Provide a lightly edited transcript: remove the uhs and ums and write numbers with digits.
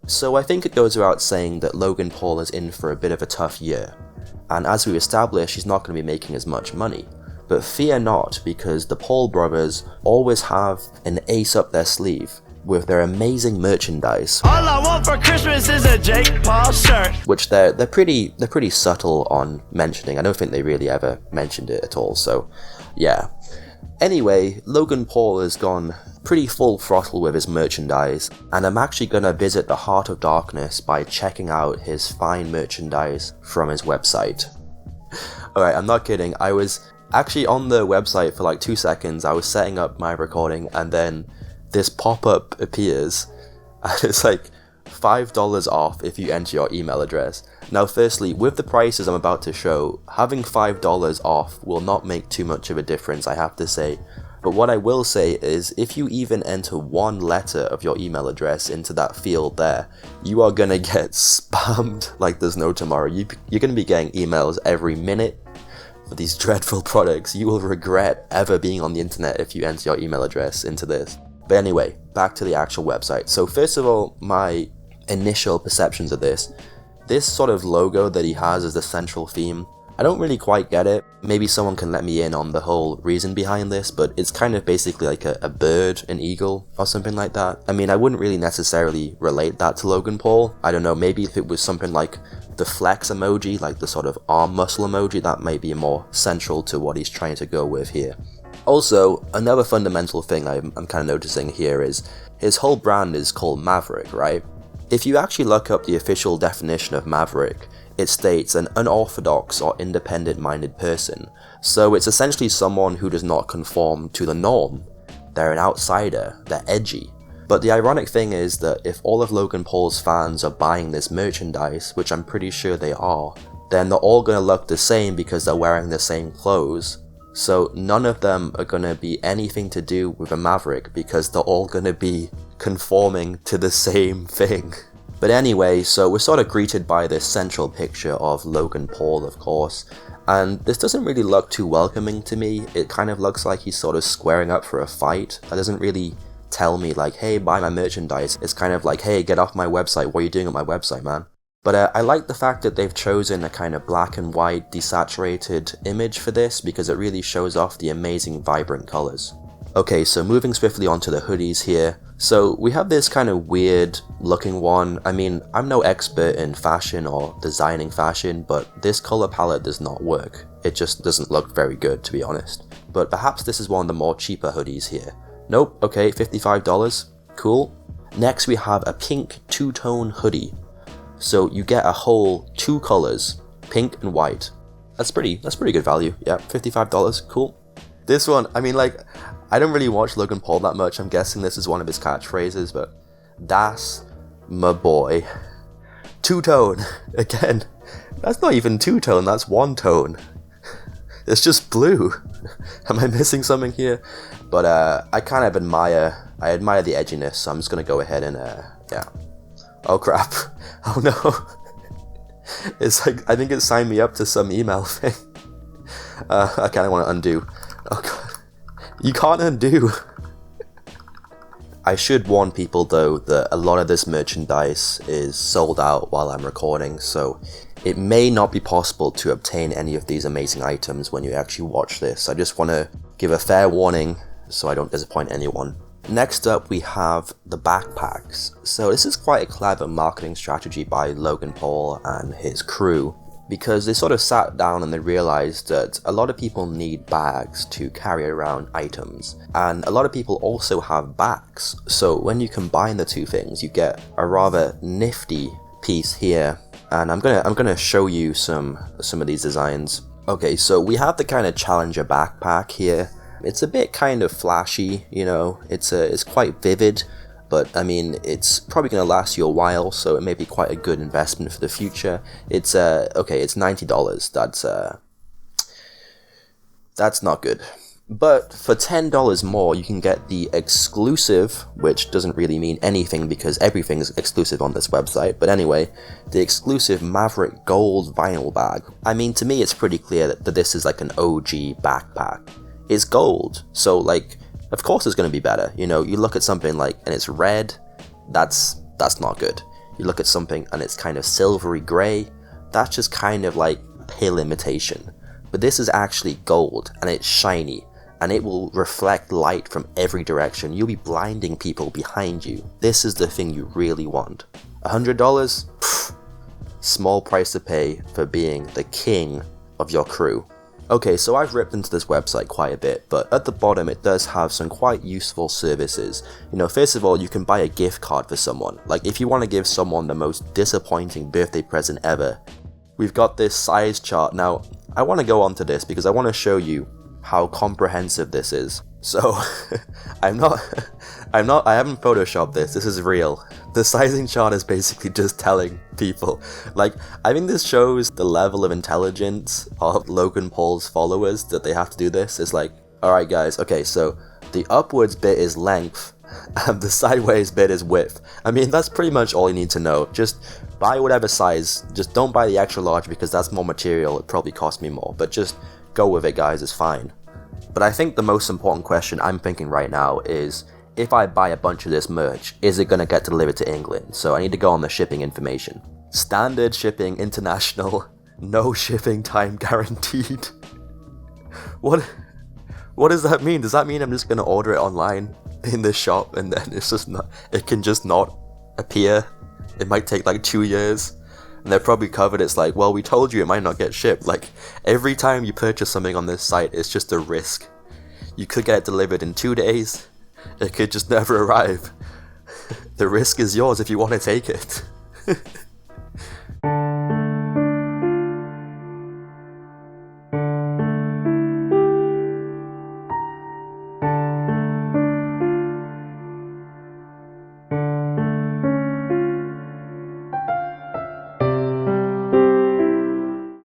So I think it goes without saying that Logan Paul is in for a bit of a tough year, and as we established, he's not going to be making as much money. But fear not, because the Paul brothers always have an ace up their sleeve with their amazing merchandise. All I want for Christmas is a Jake Paul shirt. Which they're pretty subtle on mentioning. I don't think they really ever mentioned it at all, so yeah. Anyway, Logan Paul has gone pretty full throttle with his merchandise, and I'm actually gonna visit the Heart of Darkness by checking out his fine merchandise from his website. Alright, I'm not kidding, I was actually on the website for like 2 seconds. I was setting up my recording and then this pop-up appears and it's like $5 off if you enter your email address. Now firstly, with the prices I'm about to show, having $5 off will not make too much of a difference, I have to say. But what I will say is, if you even enter one letter of your email address into that field there, you are gonna get spammed like there's no tomorrow. You're gonna be getting emails every minute for these dreadful products. You will regret ever being on the internet if you enter your email address into this. But anyway, back to the actual website. So first of all, my initial perceptions of this sort of logo that he has as the central theme, I don't really quite get it. Maybe someone can let me in on the whole reason behind this, but it's kind of basically like a bird, an eagle, or something like that. I mean, I wouldn't really necessarily relate that to Logan Paul. I don't know, maybe if it was something like the flex emoji, like the sort of arm muscle emoji, that may be more central to what he's trying to go with here. Also, another fundamental thing I'm kind of noticing here is his whole brand is called Maverick, right? If you actually look up the official definition of Maverick, it states an unorthodox or independent-minded person. So it's essentially someone who does not conform to the norm. They're an outsider, they're edgy. But the ironic thing is that if all of Logan Paul's fans are buying this merchandise, which I'm pretty sure they are, then they're all gonna look the same because they're wearing the same clothes. So none of them are gonna be anything to do with a Maverick because they're all gonna be conforming to the same thing. But anyway, so we're sort of greeted by this central picture of Logan Paul, of course, and this doesn't really look too welcoming to me. It kind of looks like he's sort of squaring up for a fight. That doesn't really tell me like, hey, buy my merchandise. It's kind of like, hey, get off my website. What are you doing on my website, man? But I like the fact that they've chosen a kind of black and white desaturated image for this because it really shows off the amazing vibrant colors. Okay, so moving swiftly onto the hoodies here. So we have this kind of weird looking one. I mean, I'm no expert in fashion or designing fashion, but this color palette does not work. It just doesn't look very good, to be honest. But perhaps this is one of the more cheaper hoodies here. Nope, okay, $55, cool. Next we have a pink two-tone hoodie. So you get a whole 2 colors, pink and white. That's pretty good value. Yeah, $55, cool. This one, I mean, like, I don't really watch Logan Paul that much. I'm guessing this is one of his catchphrases, but that's my boy. Two-tone. Again, that's not even two-tone, that's one tone. It's just blue. Am I missing something here? But I kind of admire the edginess, so I'm just gonna go ahead and yeah. Oh crap. Oh no. It's like, I think it signed me up to some email thing. I kinda wanna undo. Oh god. You can't undo. I should warn people though that a lot of this merchandise is sold out while I'm recording, so it may not be possible to obtain any of these amazing items when you actually watch this. I just want to give a fair warning so I don't disappoint anyone. Next up we have the backpacks. So this is quite a clever marketing strategy by Logan Paul and his crew, because they sort of sat down and they realized that a lot of people need bags to carry around items, and a lot of people also have bags. So when you combine the two things, you get a rather nifty piece here, and I'm gonna show you some of these designs. Okay, so we have the kind of Challenger backpack here. It's a bit kind of flashy, you know, it's quite vivid, but I mean, it's probably going to last you a while, so it may be quite a good investment for the future. It's okay, it's $90. That's not good. But for $10 more, you can get the exclusive, which doesn't really mean anything because everything's exclusive on this website, but anyway, the exclusive Maverick Gold vinyl bag. I mean, to me, it's pretty clear that this is like an OG backpack. It's gold, so like, of course it's going to be better. You know, you look at something like, and it's red, that's not good. You look at something and it's kind of silvery grey, that's just kind of like pill imitation. But this is actually gold, and it's shiny, and it will reflect light from every direction. You'll be blinding people behind you. This is the thing you really want. $100? Pfft, small price to pay for being the king of your crew. Okay, so I've ripped into this website quite a bit, but at the bottom it does have some quite useful services. You know, first of all, you can buy a gift card for someone. Like, if you want to give someone the most disappointing birthday present ever, we've got this size chart. Now, I want to go on to this because I want to show you how comprehensive this is. So, I haven't photoshopped this is real. The sizing chart is basically just telling people, like, I think this shows the level of intelligence of Logan Paul's followers that they have to do this. It's like, alright guys, okay, so the upwards bit is length, and the sideways bit is width. I mean, that's pretty much all you need to know. Just buy whatever size, just don't buy the extra large because that's more material, it probably costs me more, but just go with it guys, it's fine. But I think the most important question I'm thinking right now is, if I buy a bunch of this merch, is it going to get delivered to England? So I need to go on the shipping information. Standard shipping, international, no shipping time guaranteed. What does that mean? Does that mean I'm just going to order it online in the shop and then it can just not appear? It might take like 2 years. And they're probably covered, it's like, well, we told you it might not get shipped. Like, every time you purchase something on this site, it's just a risk. You could get it delivered in 2 days. It could just never arrive. The risk is yours if you want to take it.